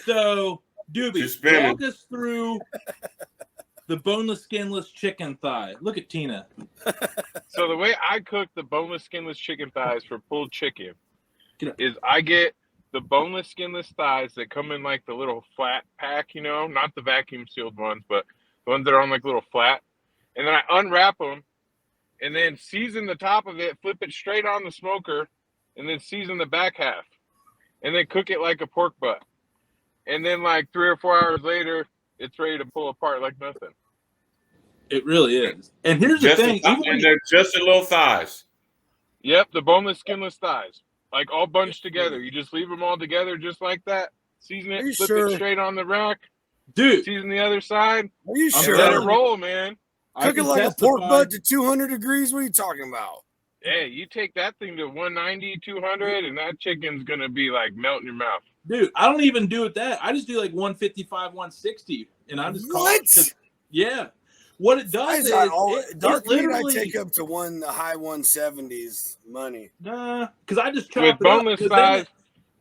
So, Doobie, walk us through the boneless, skinless chicken thigh. Look at Tina. So the way I cook the boneless, skinless chicken thighs for pulled chicken is I get the boneless, skinless thighs that come in like the little flat pack, not the vacuum sealed ones, but the ones that are on like little flat. And then I unwrap them and then season the top of it, flip it straight on the smoker, and then season the back half. And then cook it like a pork butt. And then like 3 or 4 hours later, it's ready to pull apart like nothing. It really is. And here's the thing. And they're just the little thighs. Yep, the boneless, skinless thighs. Like all bunched together. You just leave them all together just like that. Season it, flip it straight on the rack. Dude. Season the other side. Are you sure? Let it roll, man. Cook it like a pork butt to 200 degrees? What are you talking about? Hey, you take that thing to 190, 200, and that chicken's going to be like melt in your mouth. Dude, I don't even do it that. I just do like 155, 160. And I just call it. Yeah. What it does is dark meat I take up to the high 170s money. Nah, because I just chop with it boneless up, thighs.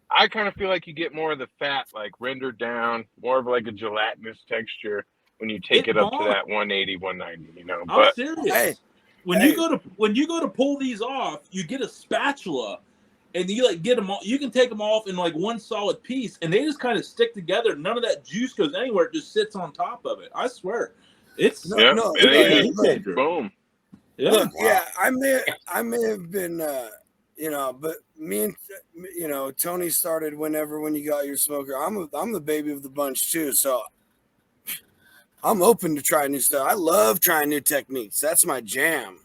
I kind of feel like you get more of the fat like rendered down, more of like a gelatinous texture when you take it up to that 180, 190. I'm serious. When you go to pull these off, you get a spatula, and you like get them all. You can take them off in like one solid piece, and they just kind of stick togetger. None of that juice goes anywhere. It just sits on top of it. I swear. It's boom. Yeah, look, yeah. I may have been, but me and Tony started when you got your smoker. I'm the baby of the bunch too, so I'm open to try new stuff. I love trying new techniques. That's my jam.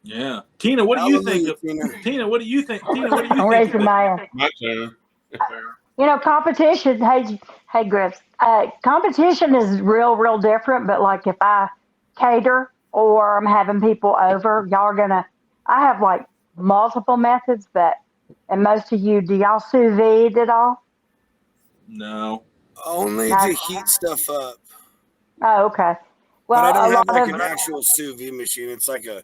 Yeah, Tina, what do you think? Tina, what do you think? I'm raising my turn. Competition. Hey, Griff. Competition is real different. But like if I cater or I'm having people over, I have like multiple methods. And most of you, do y'all sous vide at all? No. Only to heat stuff up. Oh, okay. Well, but I don't have like an actual sous vide machine. It's like a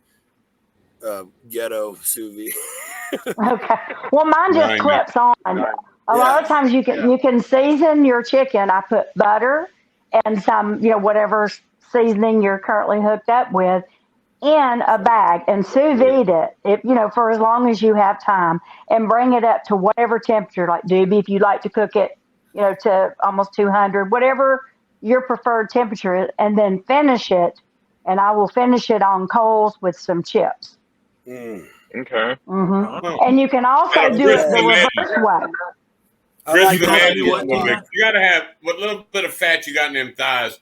ghetto sous vide. Okay. Well, mine just clips on. A lot of times you can season your chicken. I put butter and some, whatever seasoning you're currently hooked up with in a bag and sous vide it, for as long as you have time and bring it up to whatever temperature, like Doobie, if you like to cook it, to almost 200, whatever your preferred temperature is, and then finish it. And I will finish it on coals with some chips. Okay. Mm-hmm. And you can also do it the reverse way. You got to have what little bit of fat you got in them thighs.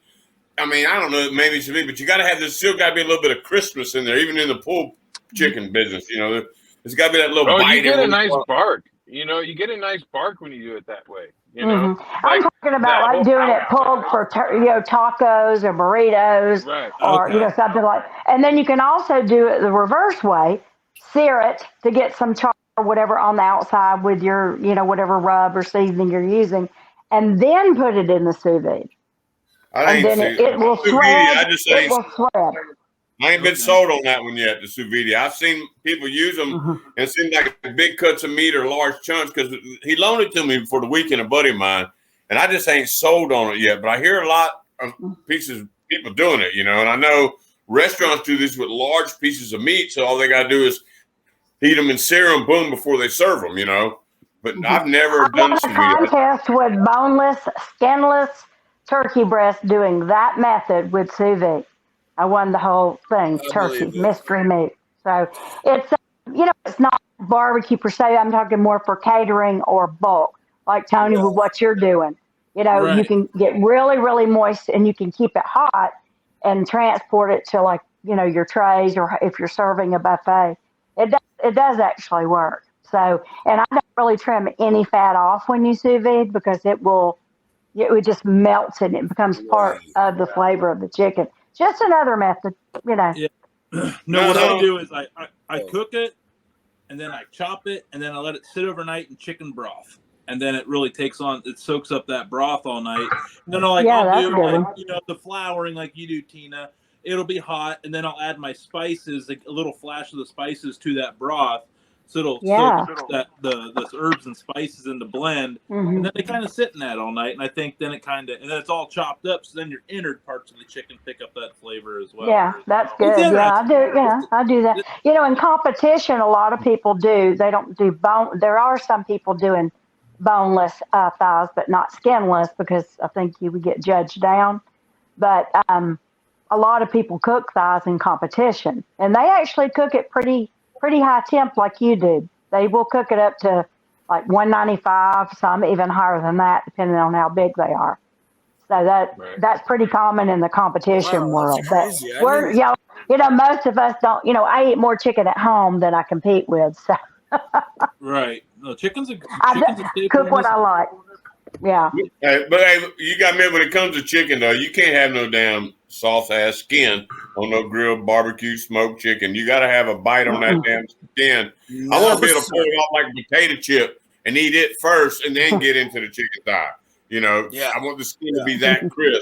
I mean, I don't know, maybe it should be, but you got to have still got to be a little bit of crispness in there, even in the pulled chicken business. There's got to be that little bite. You get a nice bark. You get a nice bark when you do it that way. I'm talking about like doing it pulled for tacos or burritos, or something like. And then you can also do it the reverse way, sear it to get some char or whatever on the outside with your whatever rub or seasoning you're using, and then put it in the sous vide. And then it will shred. It will shred. I ain't been sold on that one yet, the sous vide. I've seen people use them, and it seems like big cuts of meat or large chunks, because he loaned it to me for the weekend, a buddy of mine, and I just ain't sold on it yet. But I hear a lot of people doing it, and I know restaurants do this with large pieces of meat, so all they got to do is heat them and sear them, boom, before they serve them, But I've never done sous vide. A contest with boneless, skinless turkey breast doing that method with sous vide. I won the whole thing, turkey, mystery meat. So it's, it's not barbecue per se. I'm talking more for catering or bulk, like Tony, with what you're doing. You can get really, really moist and you can keep it hot and transport it to like, your trays, or if you're serving a buffet. It does actually work. So, and I don't really trim any fat off when you sous vide because it just melts and it becomes part of the flavor of the chicken. Just another method, Yeah. What I do is I cook it, and then I chop it, and then I let it sit overnight in chicken broth. And then it really it soaks up that broth all night. And then I'll do the flouring like you do, Tina. It'll be hot, and then I'll add my spices, like a little flash of the spices to that broth. so it'll Yeah. soak the herbs and spices in the blend, and then they kind of sit in that all night. And I think then and then it's all chopped up, so then your innard parts of the chicken pick up that flavor as well. Yeah, that's good. Yeah, I do. Yeah, I do that. You know, in competition, a lot of people do. They don't do bone. There are some people doing boneless thighs, but not skinless, because I think you would get judged down. But a lot of people cook thighs in competition, and they actually cook it pretty high temp, like you do. They will cook it up to like 195, some even higher than that, depending on how big they are. So that's pretty common in the competition world. But we're most of us don't. I eat more chicken at home than I compete with. So right, no, chicken's a cook what I like. Yeah. But you got to remember, when it comes to chicken, though, you can't have no damn soft ass skin on no grilled barbecue smoked chicken. You got to have a bite on that damn skin. I want to be able to pull it off like a potato chip and eat it first, and then get into the chicken thigh. I want the skin to be that crisp.